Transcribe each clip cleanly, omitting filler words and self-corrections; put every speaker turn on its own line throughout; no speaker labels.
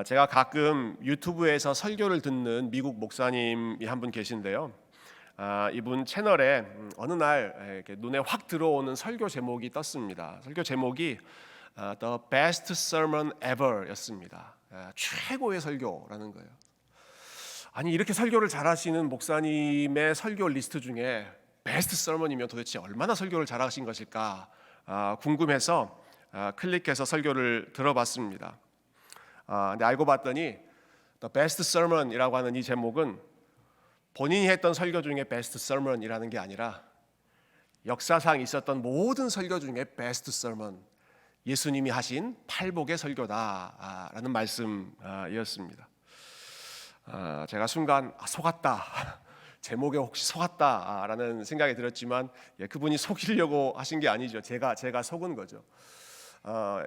제가 가끔 유튜브에서 설교를 듣는 미국 목사님이 한 분 계신데요. 이분 채널에 어느 날 이렇게 눈에 확 들어오는 설교 제목이 떴습니다. 설교 제목이 The Best Sermon Ever였습니다. 최고의 설교라는 거예요. 아니, 이렇게 설교를 잘하시는 목사님의 설교 리스트 중에 베스트 서먼이면 도대체 얼마나 설교를 잘하신 것일까 궁금해서 클릭해서 설교를 들어봤습니다. 근데 알고 봤더니 The Best Sermon이라고 하는 이 제목은 본인이 했던 설교 중에 Best Sermon이라는 게 아니라 역사상 있었던 모든 설교 중에 Best Sermon, 예수님이 하신 팔복의 설교다라는 말씀이었습니다. 제가 순간 속았다, 제목에 혹시 속았다라는 생각이 들었지만 그분이 속이려고 하신 게 아니죠. 제가 속은 거죠.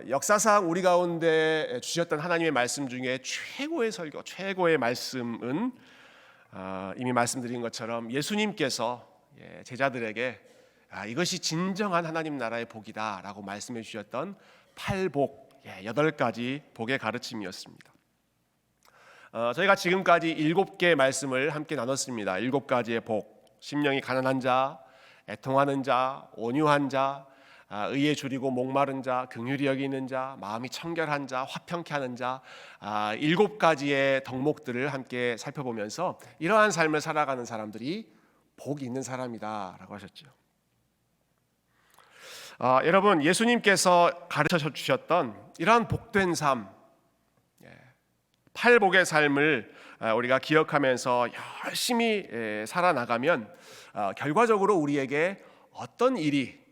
역사상 우리 가운데 주셨던 하나님의 말씀 중에 최고의 설교, 최고의 말씀은 이미 말씀드린 것처럼 예수님께서 제자들에게 이것이 진정한 하나님 나라의 복이다라고 말씀해 주셨던 팔복, 8가지 복의 가르침이었습니다. 저희가 지금까지 7개의 말씀을 함께 나눴습니다. 7가지의 복, 심령이 가난한 자, 애통하는 자, 온유한 자, 의에 줄이고 목마른 자, 긍휼히 여기는 자, 마음이 청결한 자, 화평케 하는 자, 7가지의 덕목들을 함께 살펴보면서 이러한 삶을 살아가는 사람들이 복이 있는 사람이다라고 하셨죠. 여러분, 예수님께서 가르쳐 주셨던 이러한 복된 삶, 팔복의 삶을 우리가 기억하면서 열심히 살아나가면 결과적으로 우리에게 어떤 일이,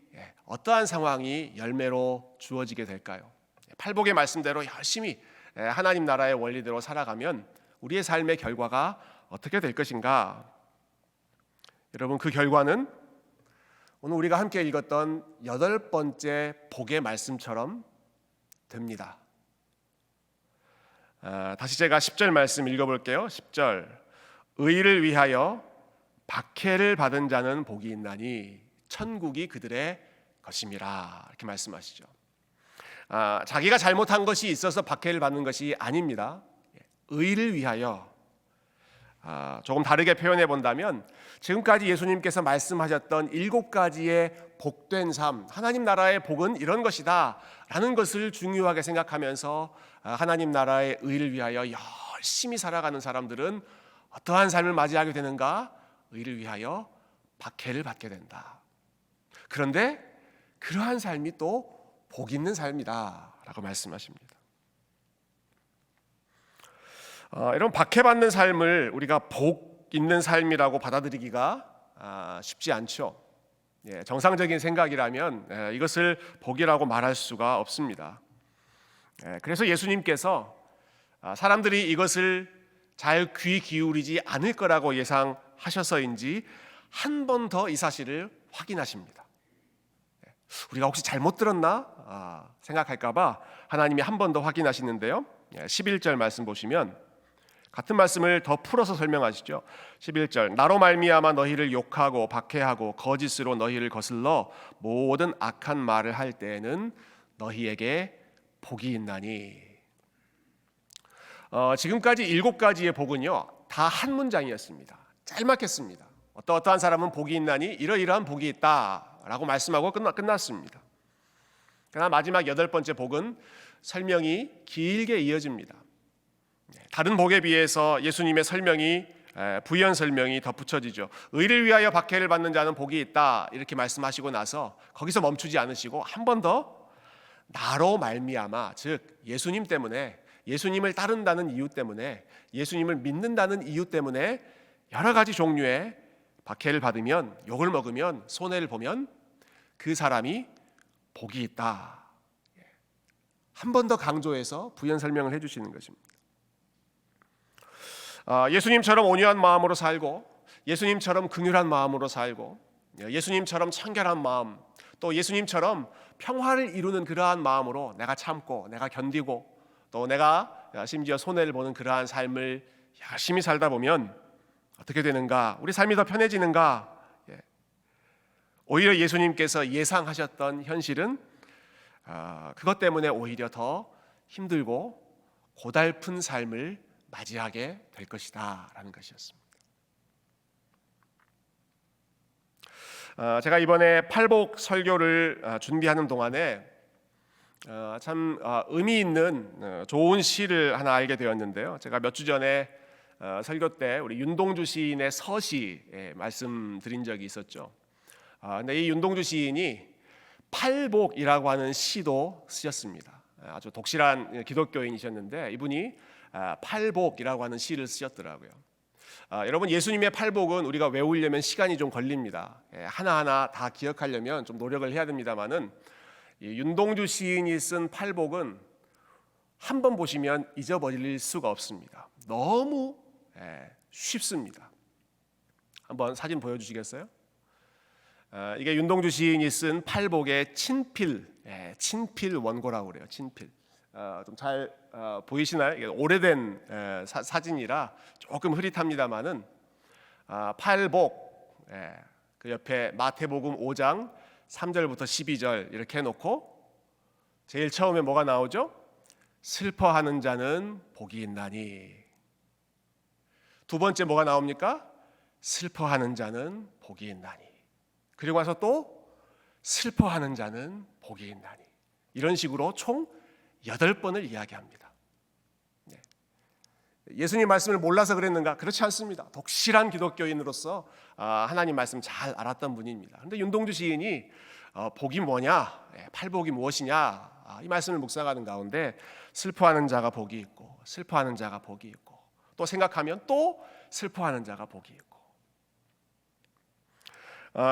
어떠한 상황이 열매로 주어지게 될까요? 팔복의 말씀대로 열심히 하나님 나라의 원리대로 살아가면 우리의 삶의 결과가 어떻게 될 것인가? 여러분, 그 결과는 오늘 우리가 함께 읽었던 8번째 복의 말씀처럼 됩니다. 다시 제가 10절 말씀 읽어볼게요. 10절, 의를 위하여 박해를 받은 자는 복이 있나니 천국이 그들의 것임이라, 이렇게 말씀하시죠. 자기가 잘못한 것이 있어서 박해를 받는 것이 아닙니다. 의를 위하여. 조금 다르게 표현해 본다면 지금까지 예수님께서 말씀하셨던 7가지의 복된 삶, 하나님 나라의 복은 이런 것이다 라는 것을 중요하게 생각하면서 하나님 나라의 의를 위하여 열심히 살아가는 사람들은 어떠한 삶을 맞이하게 되는가? 의를 위하여 박해를 받게 된다. 그런데 그러한 삶이 또 복 있는 삶이다 라고 말씀하십니다. 이런 박해받는 삶을 우리가 복 있는 삶이라고 받아들이기가 쉽지 않죠. 정상적인 생각이라면 이것을 복이라고 말할 수가 없습니다. 그래서 예수님께서 사람들이 이것을 잘 귀 기울이지 않을 거라고 예상하셔서인지 한 번 더 이 사실을 확인하십니다. 우리가 혹시 잘못 들었나 생각할까 봐 하나님이 한 번 더 확인하시는데요. 11절 말씀 보시면 같은 말씀을 더 풀어서 설명하시죠. 11절, 나로 말미암아 너희를 욕하고 박해하고 거짓으로 너희를 거슬러 모든 악한 말을 할 때에는 너희에게 복이 있나니. 지금까지 7가지의 복은요, 다 한 문장이었습니다. 짤막했습니다. 어떠한 사람은 복이 있나니 이러이러한 복이 있다라고 말씀하고 끝났습니다. 그러나 마지막 8번째 복은 설명이 길게 이어집니다. 다른 복에 비해서 예수님의 설명이, 부연 설명이 덧붙여지죠. 의를 위하여 박해를 받는 자는 복이 있다 이렇게 말씀하시고 나서 거기서 멈추지 않으시고 한 번 더 나로 말미암아, 즉 예수님 때문에, 예수님을 따른다는 이유 때문에, 예수님을 믿는다는 이유 때문에 여러 가지 종류의 박해를 받으면, 욕을 먹으면, 손해를 보면 그 사람이 복이 있다. 한 번 더 강조해서 부연 설명을 해주시는 것입니다. 예수님처럼 온유한 마음으로 살고, 예수님처럼 긍휼한 마음으로 살고, 예수님처럼 청결한 마음, 또 예수님처럼 평화를 이루는 그러한 마음으로 내가 참고, 내가 견디고, 또 내가 심지어 손해를 보는 그러한 삶을 열심히 살다 보면 어떻게 되는가? 우리 삶이 더 편해지는가? 오히려 예수님께서 예상하셨던 현실은 그것 때문에 오히려 더 힘들고 고달픈 삶을 맞이하게 될 것이다 라는 것이었습니다. 제가 이번에 팔복 설교를 준비하는 동안에 참 의미 있는 좋은 시를 하나 알게 되었는데요. 제가 몇 주 전에 설교 때 우리 윤동주 시인의 서시 말씀드린 적이 있었죠. 근데 이 윤동주 시인이 팔복이라고 하는 시도 쓰셨습니다. 아주 독실한 기독교인이셨는데 이분이 팔복이라고 하는 시를 쓰셨더라고요. 여러분, 예수님의 팔복은 우리가 외우려면 시간이 좀 걸립니다. 하나하나 다 기억하려면 좀 노력을 해야 됩니다만은 윤동주 시인이 쓴 팔복은 한 번 보시면 잊어버릴 수가 없습니다. 너무 쉽습니다. 한번 사진 보여주시겠어요? 이게 윤동주 시인이 쓴 팔복의 친필 원고라고 그래요. 친필. 좀 잘 보이시나요? 이게 오래된 사진이라 조금 흐릿합니다만은 팔복, 그 옆에 마태복음 5장 3절부터 12절 이렇게 해놓고 제일 처음에 뭐가 나오죠? 슬퍼하는 자는 복이 있나니. 두 번째 뭐가 나옵니까? 슬퍼하는 자는 복이 있나니. 그리고 와서 또 슬퍼하는 자는 복이 있나니. 이런 식으로 총 8번을 이야기합니다. 예수님 말씀을 몰라서 그랬는가? 그렇지 않습니다. 독실한 기독교인으로서 하나님 말씀 잘 알았던 분입니다. 그런데 윤동주 시인이 복이 뭐냐? 팔복이 무엇이냐? 이 말씀을 묵상하는 가운데 슬퍼하는 자가 복이 있고 슬퍼하는 자가 복이 있고 또 생각하면 또 슬퍼하는 자가 복이 있고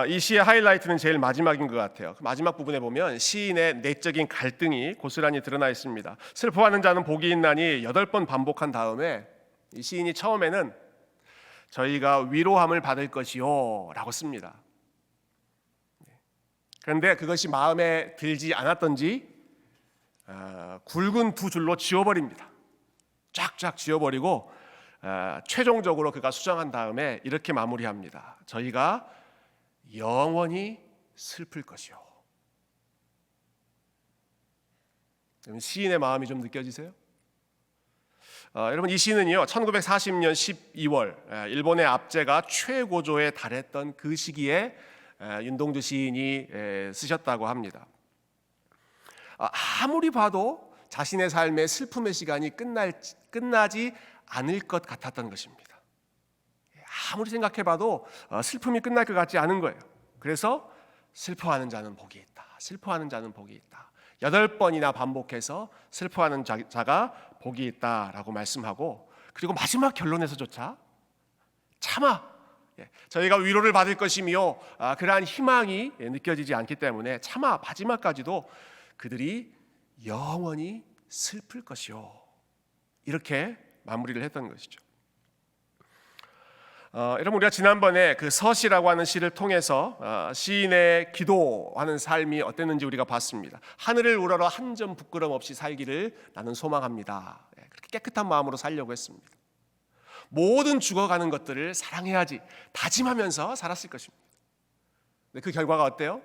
이 시의 하이라이트는 제일 마지막인 것 같아요. 마지막 부분에 보면 시인의 내적인 갈등이 고스란히 드러나 있습니다. 슬퍼하는 자는 복이 있나니 8번 반복한 다음에 이 시인이 처음에는 저희가 위로함을 받을 것이요 라고 씁니다. 그런데 그것이 마음에 들지 않았던지 굵은 2줄로 지워버립니다. 쫙쫙 지워버리고 최종적으로 그가 수정한 다음에 이렇게 마무리합니다. 저희가 영원히 슬플 것이요. 시인의 마음이 좀 느껴지세요? 여러분, 이 시는요 1940년 12월 일본의 압제가 최고조에 달했던 그 시기에 윤동주 시인이 쓰셨다고 합니다. 아무리 봐도 자신의 삶의 슬픔의 시간이 끝나지 않을 것 같았던 것입니다. 아무리 생각해봐도 슬픔이 끝날 것 같지 않은 거예요. 그래서 슬퍼하는 자는 복이 있다. 슬퍼하는 자는 복이 있다. 8번이나 반복해서 슬퍼하는 자가 복이 있다라고 말씀하고 그리고 마지막 결론에서조차 차마 저희가 위로를 받을 것이며 그러한 희망이 느껴지지 않기 때문에 차마 마지막까지도 그들이 영원히 슬플 것이요. 이렇게 마무리를 했던 것이죠. 여러분, 우리가 지난번에 그 서시라고 하는 시를 통해서 시인의 기도하는 삶이 어땠는지 우리가 봤습니다. 하늘을 우러러 한 점 부끄럼 없이 살기를 나는 소망합니다. 그렇게 깨끗한 마음으로 살려고 했습니다. 모든 죽어가는 것들을 사랑해야지 다짐하면서 살았을 것입니다. 그 결과가 어때요?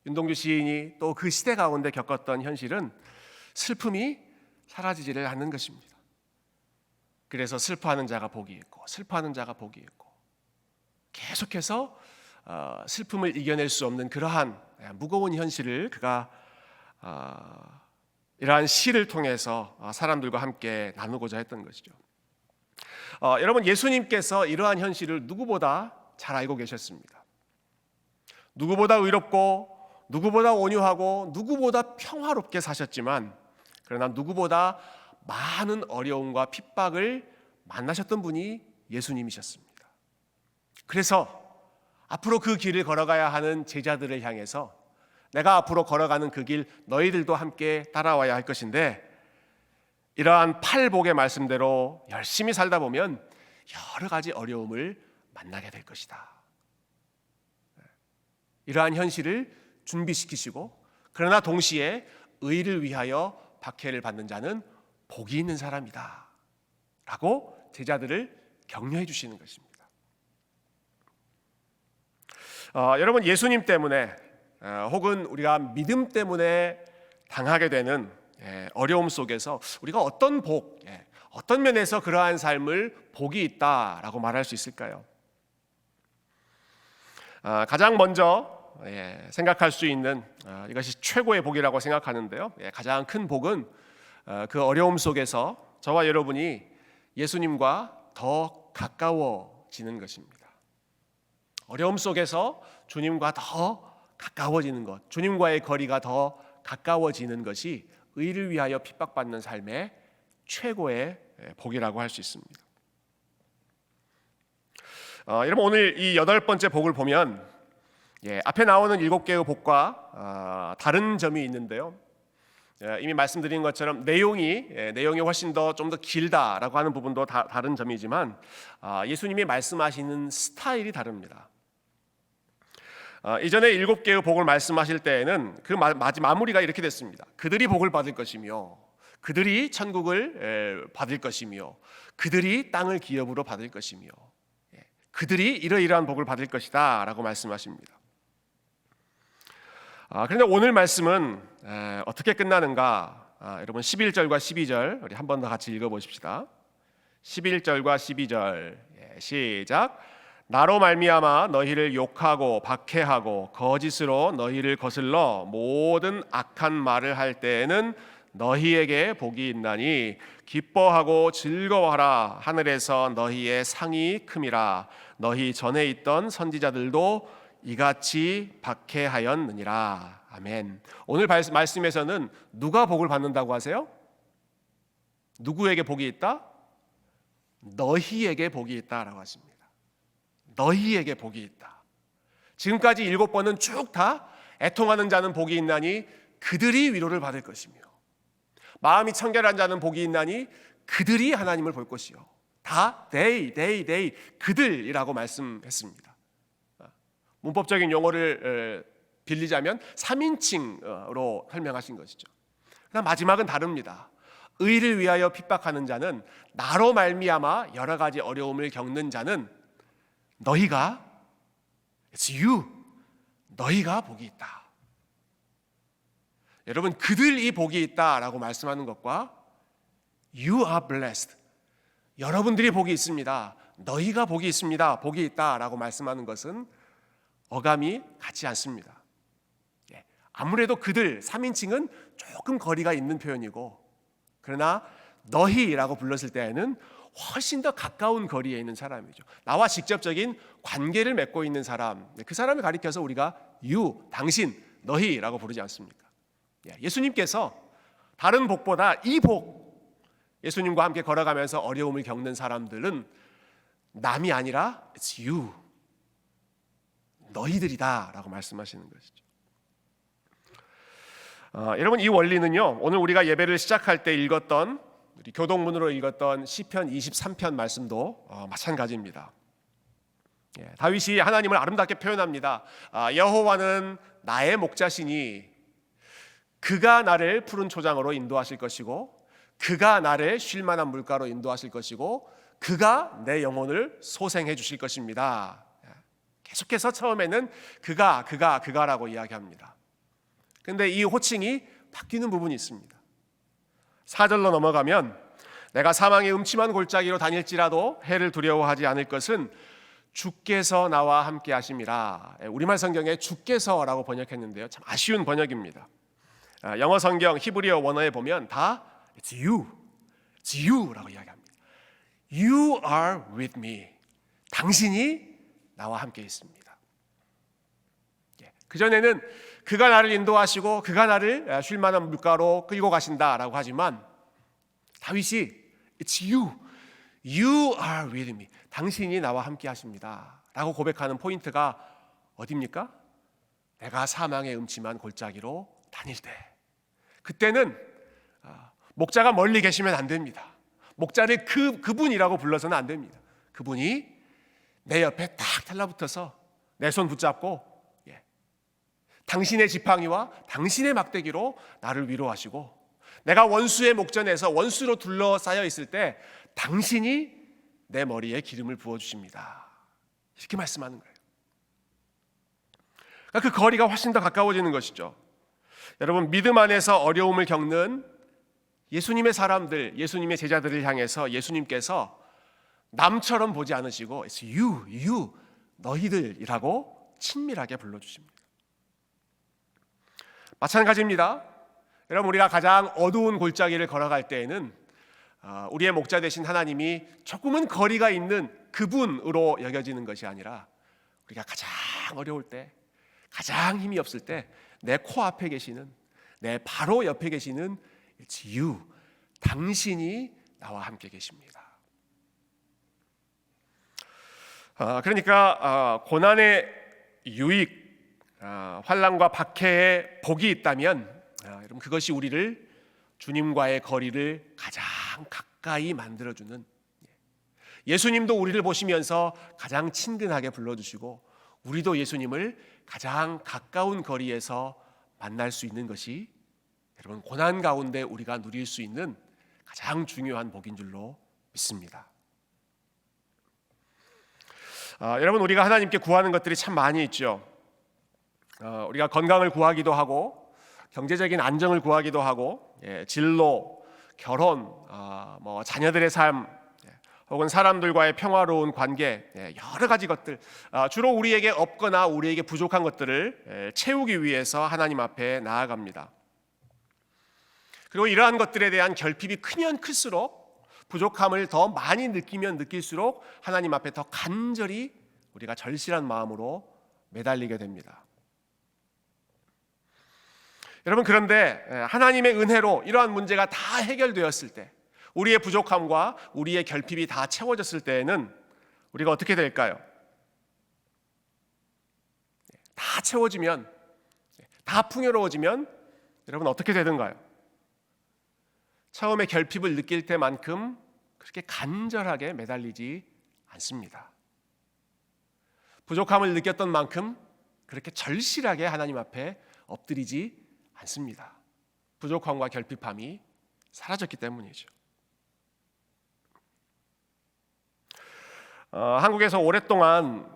윤동주 시인이 또 그 시대 가운데 겪었던 현실은 슬픔이 사라지지를 않는 것입니다. 그래서 슬퍼하는 자가 복이 있고 슬퍼하는 자가 복이 있고 계속해서 슬픔을 이겨낼 수 없는 그러한 무거운 현실을 그가 이러한 시를 통해서 사람들과 함께 나누고자 했던 것이죠. 여러분, 예수님께서 이러한 현실을 누구보다 잘 알고 계셨습니다. 누구보다 의롭고 누구보다 온유하고 누구보다 평화롭게 사셨지만 그러나 누구보다 많은 어려움과 핍박을 만나셨던 분이 예수님이셨습니다. 그래서 앞으로 그 길을 걸어가야 하는 제자들을 향해서 내가 앞으로 걸어가는 그 길 너희들도 함께 따라와야 할 것인데 이러한 팔복의 말씀대로 열심히 살다 보면 여러 가지 어려움을 만나게 될 것이다. 이러한 현실을 준비시키시고 그러나 동시에 의를 위하여 박해를 받는 자는 복이 있는 사람이다 라고 제자들을 격려해 주시는 것입니다. 여러분, 예수님 때문에 혹은 우리가 믿음 때문에 당하게 되는 어려움 속에서 우리가 어떤 복, 어떤 면에서 그러한 삶을 복이 있다라고 말할 수 있을까요? 가장 먼저 생각할 수 있는 이것이 최고의 복이라고 생각하는데요. 가장 큰 복은 그 어려움 속에서 저와 여러분이 예수님과 더 가까워지는 것입니다. 어려움 속에서 주님과 더 가까워지는 것, 주님과의 거리가 더 가까워지는 것이 의를 위하여 핍박받는 삶의 최고의 복이라고 할 수 있습니다. 여러분, 오늘 이 8번째 복을 보면 앞에 나오는 7개의 복과 다른 점이 있는데요. 이미 말씀드린 것처럼 내용이 훨씬 좀 더 길다라고 하는 부분도 다른 점이지만 예수님이 말씀하시는 스타일이 다릅니다. 이전에 7개의 복을 말씀하실 때에는 그 마무리가 이렇게 됐습니다. 그들이 복을 받을 것이며 그들이 천국을 받을 것이며 그들이 땅을 기업으로 받을 것이며 그들이 이러이러한 복을 받을 것이다 라고 말씀하십니다. 그런데 오늘 말씀은 어떻게 끝나는가? 여러분 11절과 12절 우리 한 번 더 같이 읽어보십시다. 11절과 12절 시작. 나로 말미암아 너희를 욕하고 박해하고 거짓으로 너희를 거슬러 모든 악한 말을 할 때에는 너희에게 복이 있나니 기뻐하고 즐거워하라. 하늘에서 너희의 상이 큼이라. 너희 전에 있던 선지자들도 이같이 박해하였느니라. 아멘. 오늘 말씀에서는 누가 복을 받는다고 하세요? 누구에게 복이 있다? 너희에게 복이 있다라고 하십니다. 너희에게 복이 있다. 지금까지 7번은 쭉 다 애통하는 자는 복이 있나니 그들이 위로를 받을 것이며 마음이 청결한 자는 복이 있나니 그들이 하나님을 볼 것이요. 다 they 그들이라고 말씀했습니다. 문법적인 용어를 빌리자면 3인칭으로 설명하신 것이죠. 그러나 마지막은 다릅니다. 의를 위하여 핍박하는 자는 나로 말미암아 여러 가지 어려움을 겪는 자는 너희가 it's you 너희가 복이 있다. 여러분 그들이 복이 있다라고 말씀하는 것과 you are blessed 여러분들이 복이 있습니다. 너희가 복이 있습니다. 복이 있다라고 말씀하는 것은 어감이 같지 않습니다. 아무래도 그들 3인칭은 조금 거리가 있는 표현이고 그러나 너희라고 불렀을 때에는 훨씬 더 가까운 거리에 있는 사람이죠. 나와 직접적인 관계를 맺고 있는 사람, 그 사람을 가리켜서 우리가 you, 당신, 너희라고 부르지 않습니까? 예수님께서 다른 복보다 이 복, 예수님과 함께 걸어가면서 어려움을 겪는 사람들은 남이 아니라 it's you, 너희들이다 라고 말씀하시는 것이죠. 여러분 이 원리는요 오늘 우리가 예배를 시작할 때 읽었던 우리 교동문으로 읽었던 시편 23편 말씀도 마찬가지입니다. 다윗이 하나님을 아름답게 표현합니다. 여호와는 나의 목자시니 그가 나를 푸른 초장으로 인도하실 것이고 그가 나를 쉴 만한 물가로 인도하실 것이고 그가 내 영혼을 소생해 주실 것입니다. 계속해서 처음에는 그가라고 이야기합니다. 그런데 이 호칭이 바뀌는 부분이 있습니다. 4절로 넘어가면 내가 사망의 음침한 골짜기로 다닐지라도 해를 두려워하지 않을 것은 주께서 나와 함께 하심이라. 우리말 성경에 주께서라고 번역했는데요. 참 아쉬운 번역입니다. 영어 성경 히브리어 원어에 보면 다 it's you라고 이야기합니다. You are with me. 당신이 나와 함께 있습니다. 그전에는 그가 나를 인도하시고 그가 나를 쉴 만한 물가로 끌고 가신다라고 하지만 다윗이 it's you are with me. 당신이 나와 함께 하십니다 라고 고백하는 포인트가 어디입니까? 내가 사망의 음침한 골짜기로 다닐 때 그때는 목자가 멀리 계시면 안 됩니다. 목자를 그분이라고 불러서는 안 됩니다. 그분이 내 옆에 딱 달라붙어서 내 손 붙잡고 당신의 지팡이와 당신의 막대기로 나를 위로하시고 내가 원수의 목전에서 원수로 둘러싸여 있을 때 당신이 내 머리에 기름을 부어주십니다. 이렇게 말씀하는 거예요. 그러니까 그 거리가 훨씬 더 가까워지는 것이죠. 여러분 믿음 안에서 어려움을 겪는 예수님의 사람들, 예수님의 제자들을 향해서 예수님께서 남처럼 보지 않으시고 It's you, 너희들이라고 친밀하게 불러주십니다. 마찬가지입니다. 여러분, 우리가 가장 어두운 골짜기를 걸어갈 때에는 우리의 목자 되신 하나님이 조금은 거리가 있는 그분으로 여겨지는 것이 아니라 우리가 가장 어려울 때, 가장 힘이 없을 때 내 코앞에 계시는, 내 바로 옆에 계시는 It's you, 당신이 나와 함께 계십니다. 그러니까 고난의 유익, 환난과 박해의 복이 있다면 여러분, 그것이 우리를 주님과의 거리를 가장 가까이 만들어주는, 예수님도 우리를 보시면서 가장 친근하게 불러주시고 우리도 예수님을 가장 가까운 거리에서 만날 수 있는 것이 여러분, 고난 가운데 우리가 누릴 수 있는 가장 중요한 복인 줄로 믿습니다. 여러분, 우리가 하나님께 구하는 것들이 참 많이 있죠. 우리가 건강을 구하기도 하고, 경제적인 안정을 구하기도 하고, 진로, 결혼, 자녀들의 삶, 혹은 사람들과의 평화로운 관계, 여러 가지 것들, 주로 우리에게 없거나 우리에게 부족한 것들을 채우기 위해서 하나님 앞에 나아갑니다. 그리고 이러한 것들에 대한 결핍이 크면 클수록, 부족함을 더 많이 느끼면 느낄수록 하나님 앞에 더 간절히 우리가 절실한 마음으로 매달리게 됩니다. 여러분, 그런데 하나님의 은혜로 이러한 문제가 다 해결되었을 때, 우리의 부족함과 우리의 결핍이 다 채워졌을 때에는 우리가 어떻게 될까요? 다 채워지면, 다 풍요로워지면 여러분 어떻게 되던가요? 처음에 결핍을 느낄 때만큼 그렇게 간절하게 매달리지 않습니다. 부족함을 느꼈던 만큼 그렇게 절실하게 하나님 앞에 엎드리지 않습니다. 부족함과 결핍함이 사라졌기 때문이죠. 한국에서 오랫동안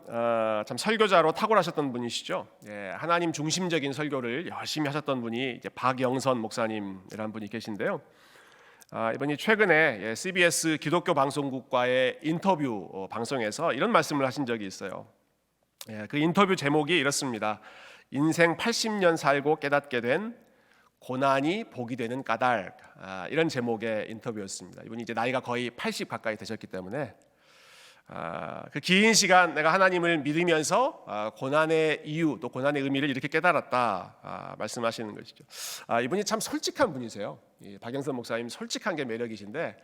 참 설교자로 탁월하셨던 분이시죠. 하나님 중심적인 설교를 열심히 하셨던 분이 이제 박영선 목사님이라는 분이 계신데요. 이분이 최근에 CBS 기독교 방송국과의 인터뷰 방송에서 이런 말씀을 하신 적이 있어요. 그 인터뷰 제목이 이렇습니다. 인생 80년 살고 깨닫게 된 고난이 복이 되는 까닭, 이런 제목의 인터뷰였습니다. 이분이 이제 나이가 거의 80 가까이 되셨기 때문에 그 긴 시간 내가 하나님을 믿으면서 고난의 이유 또 고난의 의미를 이렇게 깨달았다 말씀하시는 것이죠. 이분이 참 솔직한 분이세요. 박영선 목사님 솔직한 게 매력이신데,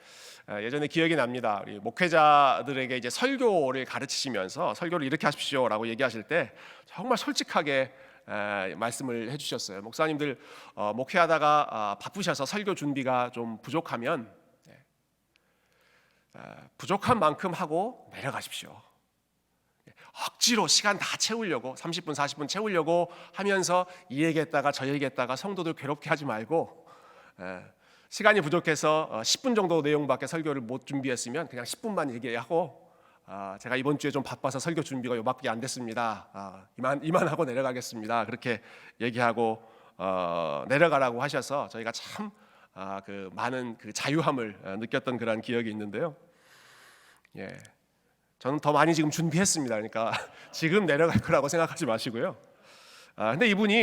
예전에 기억이 납니다. 우리 목회자들에게 이제 설교를 가르치시면서 설교를 이렇게 하십시오라고 얘기하실 때 정말 솔직하게 말씀을 해주셨어요. 목사님들 목회하다가 바쁘셔서 설교 준비가 좀 부족하면 부족한 만큼 하고 내려가십시오. 억지로 시간 다 채우려고 30분 40분 채우려고 하면서 이 얘기했다가 저 얘기했다가 성도들 괴롭게 하지 말고, 시간이 부족해서 10분 정도 내용밖에 설교를 못 준비했으면 그냥 10분만 얘기하고, 제가 이번 주에 좀 바빠서 설교 준비가 요밖에 안 됐습니다. 이만 하고 내려가겠습니다. 그렇게 얘기하고 내려가라고 하셔서 저희가 참 그 많은 그 자유함을 느꼈던 그런 기억이 있는데요. 저는 더 많이 지금 준비했습니다. 그러니까 지금 내려갈 거라고 생각하지 마시고요. 근데 이분이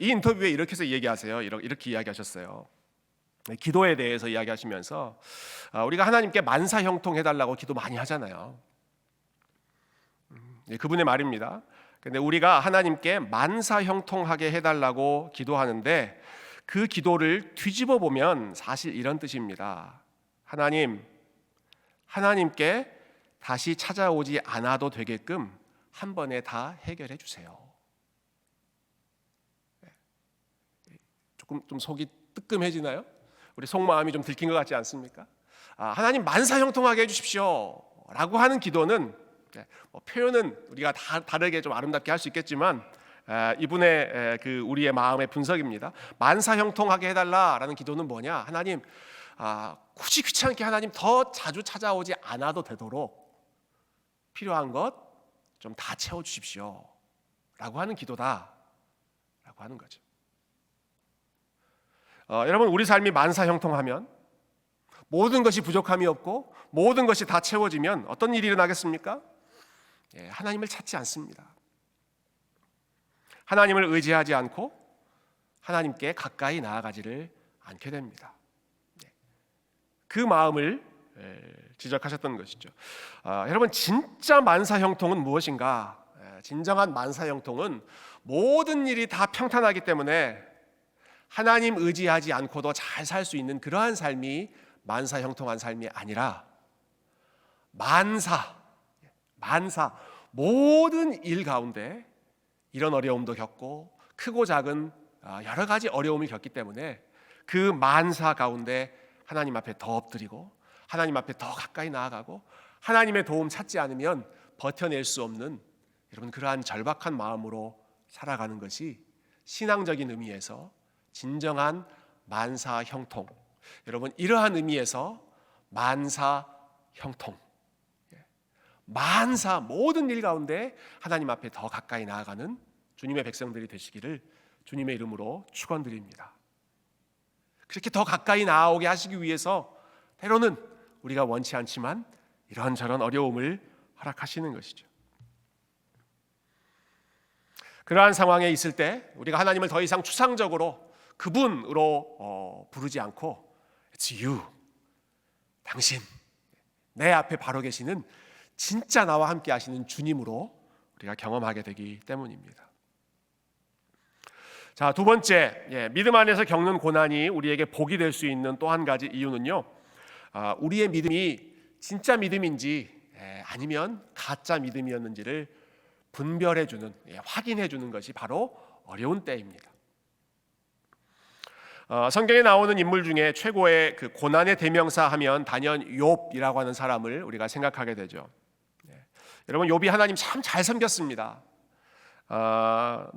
이 인터뷰에 이렇게 해서 얘기하세요. 이렇게 이야기하셨어요. 기도에 대해서 이야기하시면서 우리가 하나님께 만사형통해달라고 기도 많이 하잖아요. 그분의 말입니다. 근데 우리가 하나님께 만사형통하게 해달라고 기도하는데 그 기도를 뒤집어 보면 사실 이런 뜻입니다. 하나님께 다시 찾아오지 않아도 되게끔 한 번에 다 해결해 주세요. 조금 좀 속이 뜨끔해지나요? 우리 속마음이 좀 들킨 것 같지 않습니까? 하나님 만사형통하게 해주십시오 라고 하는 기도는, 표현은 우리가 다르게 좀 아름답게 할 수 있겠지만 이분의 그 우리의 마음의 분석입니다. 만사형통하게 해달라라는 기도는 뭐냐? 하나님, 굳이 귀찮게 하나님 더 자주 찾아오지 않아도 되도록 필요한 것 좀 다 채워주십시오 라고 하는 기도다 라고 하는 거죠. 여러분, 우리 삶이 만사형통하면, 모든 것이 부족함이 없고 모든 것이 다 채워지면 어떤 일이 일어나겠습니까? 하나님을 찾지 않습니다. 하나님을 의지하지 않고 하나님께 가까이 나아가지를 않게 됩니다. 그 마음을 지적하셨던 것이죠. 여러분, 진짜 만사형통은 무엇인가? 진정한 만사형통은 모든 일이 다 평탄하기 때문에 하나님 의지하지 않고도 잘 살 수 있는 그러한 삶이 만사형통한 삶이 아니라 만사 모든 일 가운데 이런 어려움도 겪고 크고 작은 여러 가지 어려움을 겪기 때문에 그 만사 가운데 하나님 앞에 더 엎드리고 하나님 앞에 더 가까이 나아가고 하나님의 도움 찾지 않으면 버텨낼 수 없는, 여러분, 그러한 절박한 마음으로 살아가는 것이 신앙적인 의미에서 진정한 만사형통, 여러분, 이러한 의미에서 만사형통, 만사 모든 일 가운데 하나님 앞에 더 가까이 나아가는 주님의 백성들이 되시기를 주님의 이름으로 축원드립니다. 그렇게 더 가까이 나아오게 하시기 위해서 때로는 우리가 원치 않지만 이런저런 어려움을 허락하시는 것이죠. 그러한 상황에 있을 때 우리가 하나님을 더 이상 추상적으로 그분으로 부르지 않고 It's you, 당신, 내 앞에 바로 계시는 진짜 나와 함께 하시는 주님으로 우리가 경험하게 되기 때문입니다. 자, 두 번째, 믿음 안에서 겪는 고난이 우리에게 복이 될 수 있는 또 한 가지 이유는요, 우리의 믿음이 진짜 믿음인지 아니면 가짜 믿음이었는지를 분별해주는, 확인해주는 것이 바로 어려운 때입니다. 성경에 나오는 인물 중에 최고의 그 고난의 대명사 하면 단연 욥이라고 하는 사람을 우리가 생각하게 되죠. 여러분, 욥이 하나님 참 잘 섬겼습니다.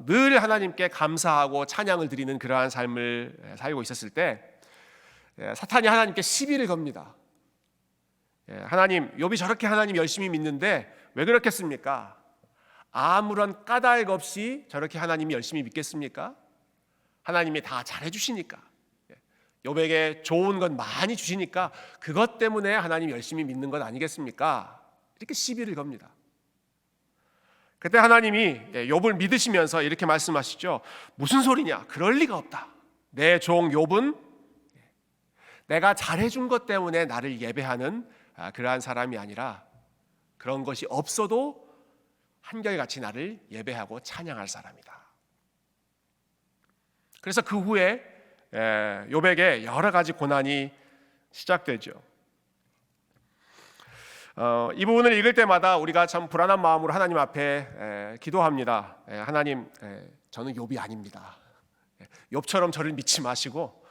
늘 하나님께 감사하고 찬양을 드리는 그러한 삶을 살고 있었을 때 사탄이 하나님께 시비를 겁니다. 하나님, 욥이 저렇게 하나님 열심히 믿는데 왜 그렇겠습니까? 아무런 까닭 없이 저렇게 하나님이 열심히 믿겠습니까? 하나님이 다 잘해주시니까, 욥에게 좋은 건 많이 주시니까 그것 때문에 하나님 열심히 믿는 것 아니겠습니까? 이렇게 시비를 겁니다. 그때 하나님이 욥을 믿으시면서 이렇게 말씀하시죠. 무슨 소리냐? 그럴 리가 없다. 내 종 욥은 내가 잘해준 것 때문에 나를 예배하는 그러한 사람이 아니라 그런 것이 없어도 한결같이 나를 예배하고 찬양할 사람이다. 그래서 그 후에 욥에게 여러 가지 고난이 시작되죠. 이 부분을 읽을 때마다 우리가 참 불안한 마음으로 하나님 앞에 기도합니다. 하나님, 저는 욥이 아닙니다. 욥처럼 저를 믿지 마시고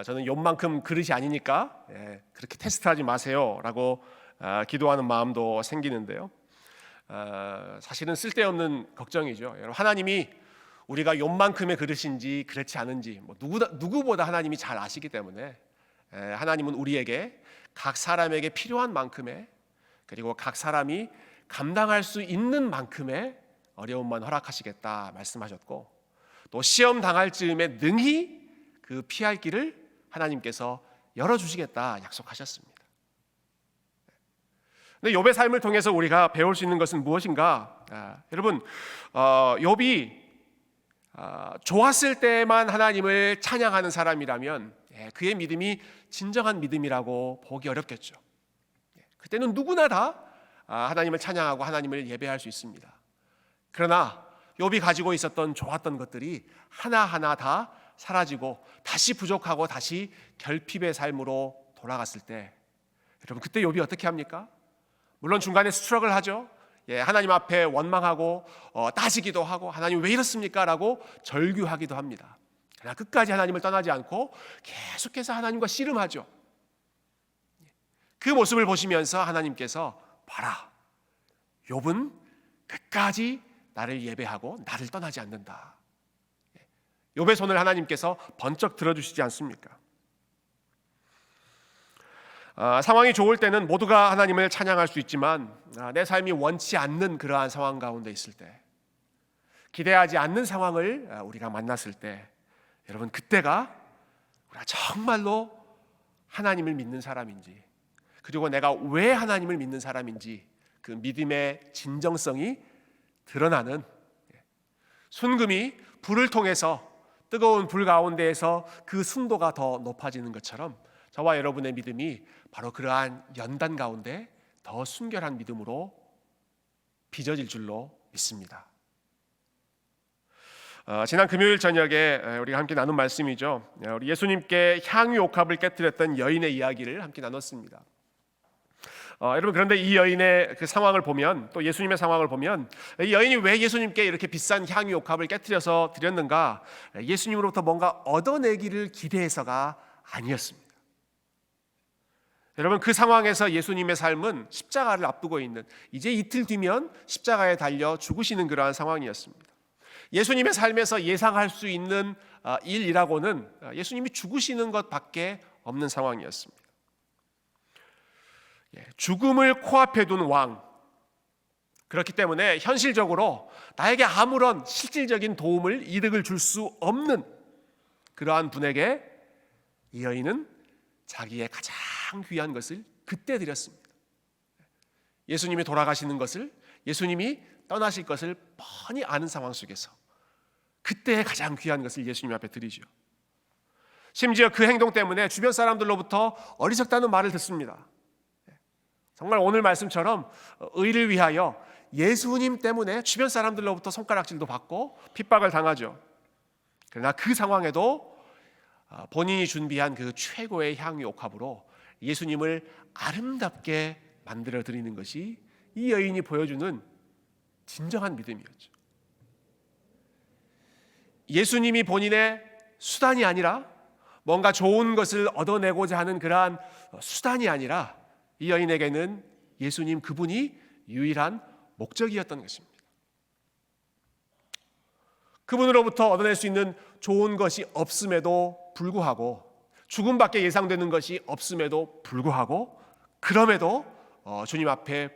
저는 욥만큼 그릇이 아니니까 그렇게 테스트하지 마세요 라고 기도하는 마음도 생기는데요. 사실은 쓸데없는 걱정이죠. 여러분, 하나님이 우리가 욥만큼의 그릇인지 그렇지 않은지 누구보다 하나님이 잘 아시기 때문에 하나님은 우리에게 각 사람에게 필요한 만큼의, 그리고 각 사람이 감당할 수 있는 만큼의 어려움만 허락하시겠다 말씀하셨고, 또 시험 당할 즈음에 능히 그 피할 길을 하나님께서 열어주시겠다 약속하셨습니다. 근데 욥의 삶을 통해서 우리가 배울 수 있는 것은 무엇인가? 여러분, 욥이 좋았을 때만 하나님을 찬양하는 사람이라면 그의 믿음이 진정한 믿음이라고 보기 어렵겠죠. 그때는 누구나 다 하나님을 찬양하고 하나님을 예배할 수 있습니다. 그러나 욥이 가지고 있었던 좋았던 것들이 하나하나 다 사라지고 다시 부족하고 다시 결핍의 삶으로 돌아갔을 때, 여러분, 그때 욥이 어떻게 합니까? 물론 중간에 스트럭을 하죠. 하나님 앞에 원망하고 따지기도 하고 하나님 왜 이렇습니까? 라고 절규하기도 합니다. 그러나 끝까지 하나님을 떠나지 않고 계속해서 하나님과 씨름하죠. 그 모습을 보시면서 하나님께서 봐라, 욥은 끝까지 나를 예배하고 나를 떠나지 않는다. 욥의 손을 하나님께서 번쩍 들어주시지 않습니까? 상황이 좋을 때는 모두가 하나님을 찬양할 수 있지만 내 삶이 원치 않는 그러한 상황 가운데 있을 때, 기대하지 않는 상황을 우리가 만났을 때, 여러분, 그때가 정말로 하나님을 믿는 사람인지, 그리고 내가 왜 하나님을 믿는 사람인지 그 믿음의 진정성이 드러나는, 순금이 불을 통해서 뜨거운 불 가운데에서 그 순도가 더 높아지는 것처럼 저와 여러분의 믿음이 바로 그러한 연단 가운데 더 순결한 믿음으로 빚어질 줄로 믿습니다. 지난 금요일 저녁에 우리가 함께 나눈 말씀이죠. 우리 예수님께 향유 옥합을 깨뜨렸던 여인의 이야기를 함께 나눴습니다. 여러분, 그런데 이 여인의 그 상황을 보면, 또 예수님의 상황을 보면, 이 여인이 왜 예수님께 이렇게 비싼 향유 옥합을 깨뜨려서 드렸는가? 예수님으로부터 뭔가 얻어내기를 기대해서가 아니었습니다. 여러분, 그 상황에서 예수님의 삶은 십자가를 앞두고 있는, 이제 이틀 뒤면 십자가에 달려 죽으시는 그러한 상황이었습니다. 예수님의 삶에서 예상할 수 있는 일이라고는 예수님이 죽으시는 것밖에 없는 상황이었습니다. 죽음을 코앞에 둔 왕, 그렇기 때문에 현실적으로 나에게 아무런 실질적인 도움을, 이득을 줄 수 없는 그러한 분에게 이 여인은 자기의 가장 귀한 것을 그때 드렸습니다. 예수님이 돌아가시는 것을, 예수님이 떠나실 것을 뻔히 아는 상황 속에서 그때 가장 귀한 것을 예수님 앞에 드리죠. 심지어 그 행동 때문에 주변 사람들로부터 어리석다는 말을 듣습니다. 정말 오늘 말씀처럼 의를 위하여 예수님 때문에 주변 사람들로부터 손가락질도 받고 핍박을 당하죠. 그러나 그 상황에도 본인이 준비한 그 최고의 향유 옥합으로 예수님을 아름답게 만들어 드리는 것이 이 여인이 보여주는 진정한 믿음이었죠. 예수님이 본인의 수단이 아니라, 뭔가 좋은 것을 얻어내고자 하는 그러한 수단이 아니라, 이 여인에게는 예수님 그분이 유일한 목적이었던 것입니다. 그분으로부터 얻어낼 수 있는 좋은 것이 없음에도 불구하고, 죽음밖에 예상되는 것이 없음에도 불구하고, 그럼에도 주님 앞에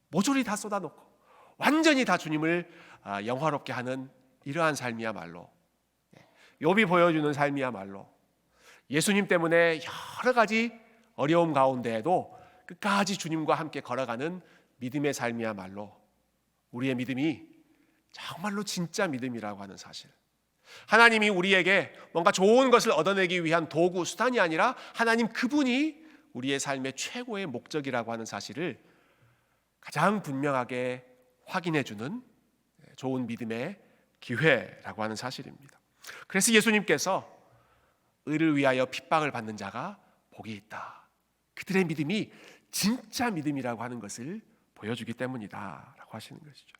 모조리 다 쏟아놓고 완전히 다 주님을 영화롭게 하는 이러한 삶이야말로, 욥이 보여주는 삶이야말로 예수님 때문에 여러 가지 어려움 가운데에도 끝까지 주님과 함께 걸어가는 믿음의 삶이야말로 우리의 믿음이 정말로 진짜 믿음이라고 하는 사실, 하나님이 우리에게 뭔가 좋은 것을 얻어내기 위한 도구, 수단이 아니라 하나님 그분이 우리의 삶의 최고의 목적이라고 하는 사실을 가장 분명하게 확인해주는 좋은 믿음의 기회라고 하는 사실입니다. 그래서 예수님께서 의를 위하여 핍박을 받는 자가 복이 있다, 그들의 믿음이 진짜 믿음이라고 하는 것을 보여주기 때문이다 라고 하시는 것이죠.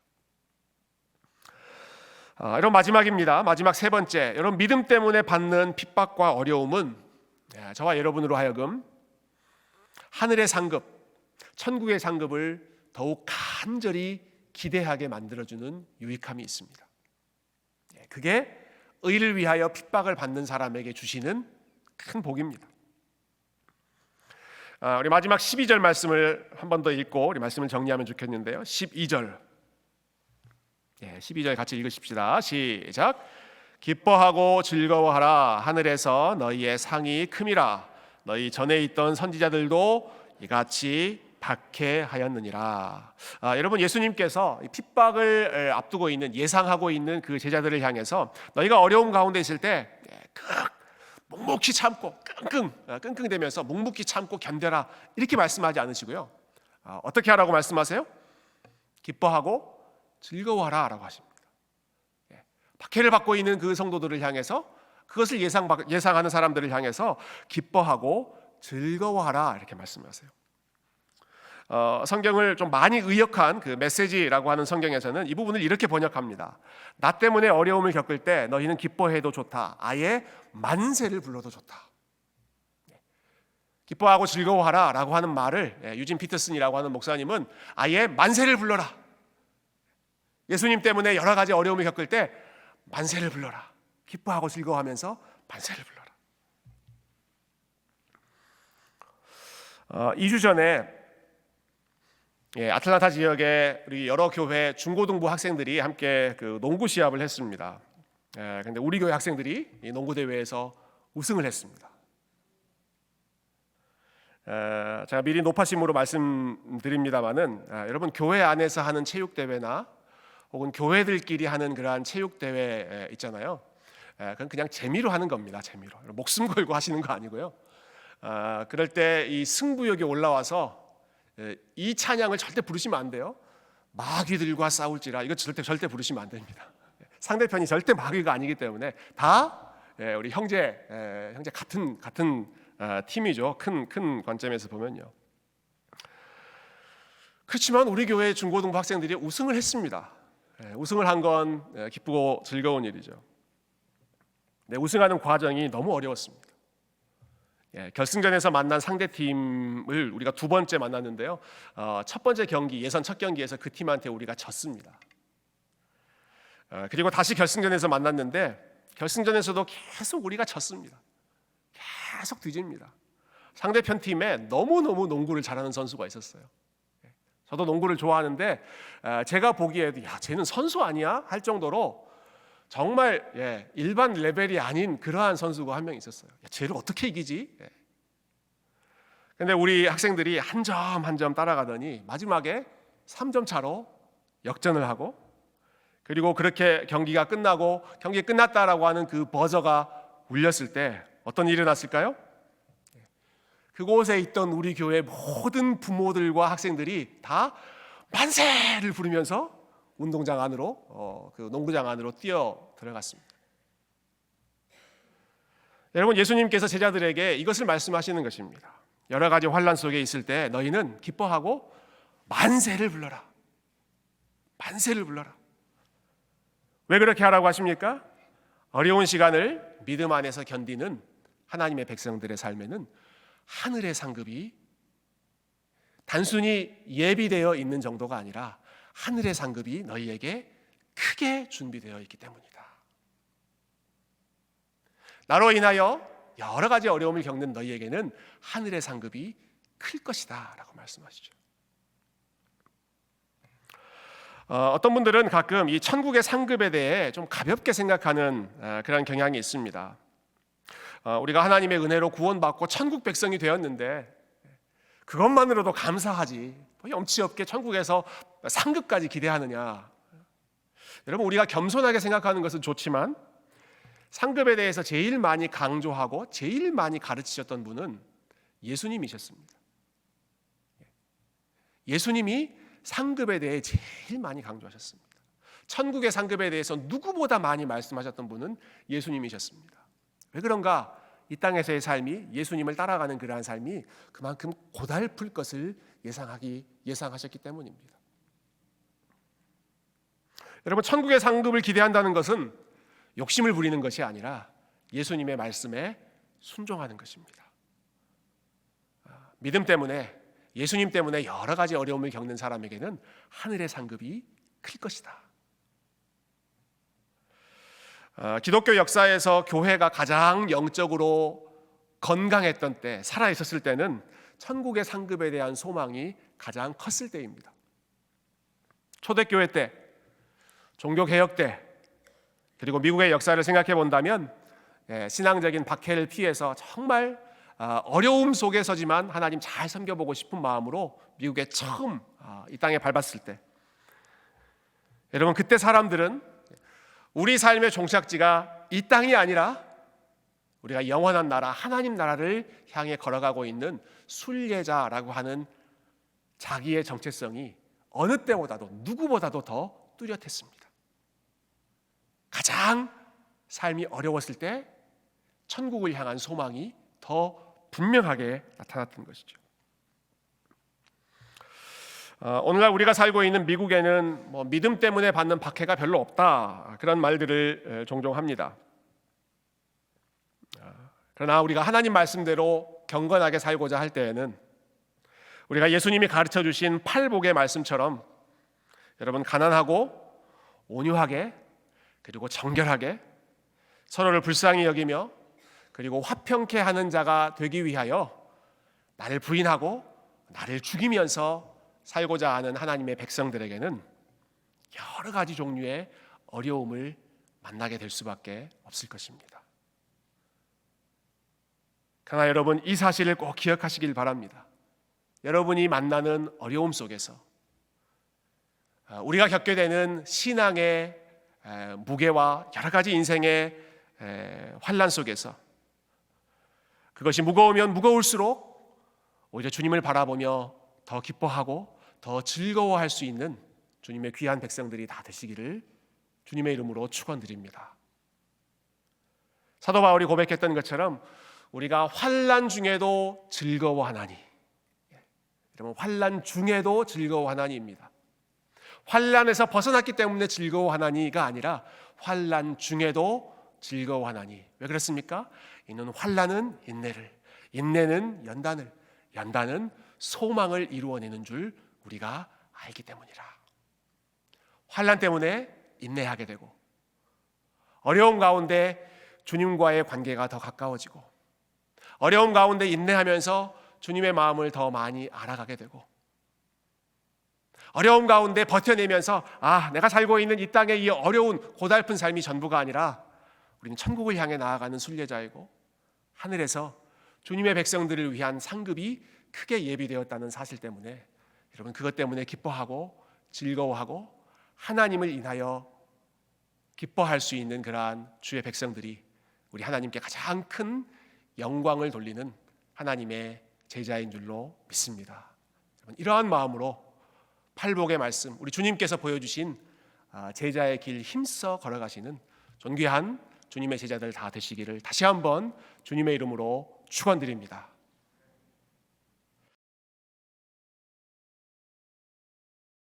여러분, 마지막입니다. 마지막 세 번째, 여러분, 믿음 때문에 받는 핍박과 어려움은 저와 여러분으로 하여금 하늘의 상급, 천국의 상급을 더욱 간절히 기대하게 만들어주는 유익함이 있습니다. 그게 의를 위하여 핍박을 받는 사람에게 주시는 큰 복입니다. 우리 마지막 12절 말씀을 한 번 더 읽고 우리 말씀을 정리하면 좋겠는데요. 12절, 12절 같이 읽으십시다. 시작. 기뻐하고 즐거워하라. 하늘에서 너희의 상이 큼이라. 너희 전에 있던 선지자들도 이같이 박해하였느니라. 여러분, 예수님께서 핍박을 앞두고 있는, 예상하고 있는 그 제자들을 향해서 너희가 어려움 가운데 있을 때 묵묵히 참고 끙끙대면서 묵묵히 참고 견뎌라, 이렇게 말씀하지 않으시고요. 어떻게 하라고 말씀하세요? 기뻐하고 즐거워하라 라고 하십니다. 박해를 받고 있는 그 성도들을 향해서, 그것을 예상하는 사람들을 향해서 기뻐하고 즐거워하라 이렇게 말씀하세요. 성경을 좀 많이 의역한 그 메시지라고 하는 성경에서는 이 부분을 이렇게 번역합니다. 나 때문에 어려움을 겪을 때 너희는 기뻐해도 좋다, 아예 만세를 불러도 좋다. 기뻐하고 즐거워하라 라고 하는 말을 유진 피터슨이라고 하는 목사님은 아예 만세를 불러라, 예수님 때문에 여러 가지 어려움을 겪을 때 만세를 불러라, 기뻐하고 즐거워하면서 만세를 불러라. 2주 전에 아틀란타 지역의 우리 여러 교회 중고등부 학생들이 함께 그 농구 시합을 했습니다. 그런데 우리 교회 학생들이 이 농구 대회에서 우승을 했습니다. 제가 미리 높아심으로 말씀드립니다마는 여러분 교회 안에서 하는 체육 대회나 혹은 교회들끼리 하는 그러한 체육 대회 있잖아요. 그건 그냥 재미로 하는 겁니다. 재미로 목숨 걸고 하시는 거 아니고요. 그럴 때 이 승부욕이 올라와서 이 찬양을 절대 부르시면 안 돼요. 마귀들과 싸울지라 이거 절대 부르시면 안 됩니다. 상대편이 절대 마귀가 아니기 때문에 다 우리 형제 같은 팀이죠. 큰 관점에서 보면요. 그렇지만 우리 교회 중고등부 학생들이 우승을 했습니다. 우승을 한 건 기쁘고 즐거운 일이죠. 우승하는 과정이 너무 어려웠습니다. 결승전에서 만난 상대 팀을 우리가 두 번째 만났는데요. 첫 번째 경기, 예선 첫 경기에서 그 팀한테 우리가 졌습니다. 그리고 다시 결승전에서 만났는데 결승전에서도 계속 우리가 졌습니다. 계속 뒤집니다. 상대편 팀에 너무너무 농구를 잘하는 선수가 있었어요. 저도 농구를 좋아하는데 제가 보기에도 야, 쟤는 선수 아니야? 할 정도로 정말 일반 레벨이 아닌 그러한 선수가 한 명 있었어요. 야, 쟤를 어떻게 이기지? 근데 우리 학생들이 한 점 한 점 따라가더니 마지막에 3점 차로 역전을 하고 그리고 그렇게 경기가 끝나고 경기 끝났다라고 하는 그 버저가 울렸을 때 어떤 일이 일어났을까요? 그곳에 있던 우리 교회 모든 부모들과 학생들이 다 만세를 부르면서 운동장 안으로 그 농구장 안으로 뛰어 들어갔습니다. 여러분, 예수님께서 제자들에게 이것을 말씀하시는 것입니다. 여러 가지 환난 속에 있을 때 너희는 기뻐하고 만세를 불러라. 만세를 불러라. 왜 그렇게 하라고 하십니까? 어려운 시간을 믿음 안에서 견디는 하나님의 백성들의 삶에는 하늘의 상급이 단순히 예비되어 있는 정도가 아니라 하늘의 상급이 너희에게 크게 준비되어 있기 때문이다. 나로 인하여 여러 가지 어려움을 겪는 너희에게는 하늘의 상급이 클 것이다 라고 말씀하시죠. 어떤 분들은 가끔 이 천국의 상급에 대해 좀 가볍게 생각하는 그런 경향이 있습니다. 우리가 하나님의 은혜로 구원받고 천국 백성이 되었는데 그것만으로도 감사하지 염치 없게 천국에서 상급까지 기대하느냐. 여러분, 우리가 겸손하게 생각하는 것은 좋지만 상급에 대해서 제일 많이 강조하고 제일 많이 가르치셨던 분은 예수님이셨습니다. 예수님이 상급에 대해 제일 많이 강조하셨습니다. 천국의 상급에 대해서 누구보다 많이 말씀하셨던 분은 예수님이셨습니다. 왜 그런가? 이 땅에서의 삶이 예수님을 따라가는 그러한 삶이 그만큼 고달플 것을 예상하셨기 때문입니다. 여러분, 천국의 상급을 기대한다는 것은 욕심을 부리는 것이 아니라 예수님의 말씀에 순종하는 것입니다. 믿음 때문에 예수님 때문에 여러 가지 어려움을 겪는 사람에게는 하늘의 상급이 클 것이다. 기독교 역사에서 교회가 가장 영적으로 건강했던 때, 살아있었을 때는 천국의 상급에 대한 소망이 가장 컸을 때입니다. 초대교회 때, 종교개혁 때, 그리고 미국의 역사를 생각해 본다면 신앙적인 박해를 피해서 정말 어려움 속에서지만 하나님 잘 섬겨보고 싶은 마음으로 미국에 처음 이 땅에 밟았을 때, 여러분, 그때 사람들은 우리 삶의 종착지가 이 땅이 아니라 우리가 영원한 나라, 하나님 나라를 향해 걸어가고 있는 순례자라고 하는 자기의 정체성이 어느 때보다도 누구보다도 더 뚜렷했습니다. 가장 삶이 어려웠을 때 천국을 향한 소망이 더 분명하게 나타났던 것이죠. 오늘날 우리가 살고 있는 미국에는 믿음 때문에 받는 박해가 별로 없다, 그런 말들을 종종 합니다. 그러나 우리가 하나님 말씀대로 경건하게 살고자 할 때에는 우리가 예수님이 가르쳐 주신 팔복의 말씀처럼 여러분, 가난하고 온유하게 그리고 정결하게 서로를 불쌍히 여기며 그리고 화평케 하는 자가 되기 위하여 나를 부인하고 나를 죽이면서 살고자 하는 하나님의 백성들에게는 여러 가지 종류의 어려움을 만나게 될 수밖에 없을 것입니다. 그러나 여러분, 이 사실을 꼭 기억하시길 바랍니다. 여러분이 만나는 어려움 속에서, 우리가 겪게 되는 신앙의 무게와 여러 가지 인생의 환난 속에서, 그것이 무거우면 무거울수록 오히려 주님을 바라보며 더 기뻐하고 더 즐거워할 수 있는 주님의 귀한 백성들이 다 되시기를 주님의 이름으로 축원드립니다. 사도 바울이 고백했던 것처럼 우리가 환난 중에도 즐거워하나니, 여러분, 환난 중에도 즐거워하나니입니다. 환난에서 벗어났기 때문에 즐거워하나니가 아니라 환난 중에도 즐거워하나니. 왜 그렇습니까? 이는 환난은 인내를, 인내는 연단을, 연단은 소망을 이루어내는 줄 우리가 알기 때문이라. 환난 때문에 인내하게 되고, 어려움 가운데 주님과의 관계가 더 가까워지고, 어려움 가운데 인내하면서 주님의 마음을 더 많이 알아가게 되고, 어려움 가운데 버텨내면서 내가 살고 있는 이 땅의 이 어려운 고달픈 삶이 전부가 아니라 우리는 천국을 향해 나아가는 순례자이고, 하늘에서 주님의 백성들을 위한 상급이 크게 예비되었다는 사실 때문에 여러분, 그것 때문에 기뻐하고 즐거워하고 하나님을 인하여 기뻐할 수 있는 그러한 주의 백성들이 우리 하나님께 가장 큰 영광을 돌리는 하나님의 제자인 줄로 믿습니다. 여러분, 이러한 마음으로 팔복의 말씀, 우리 주님께서 보여주신 제자의 길 힘써 걸어가시는 존귀한 주님의 제자들 다 되시기를 다시 한번 주님의 이름으로 축원드립니다.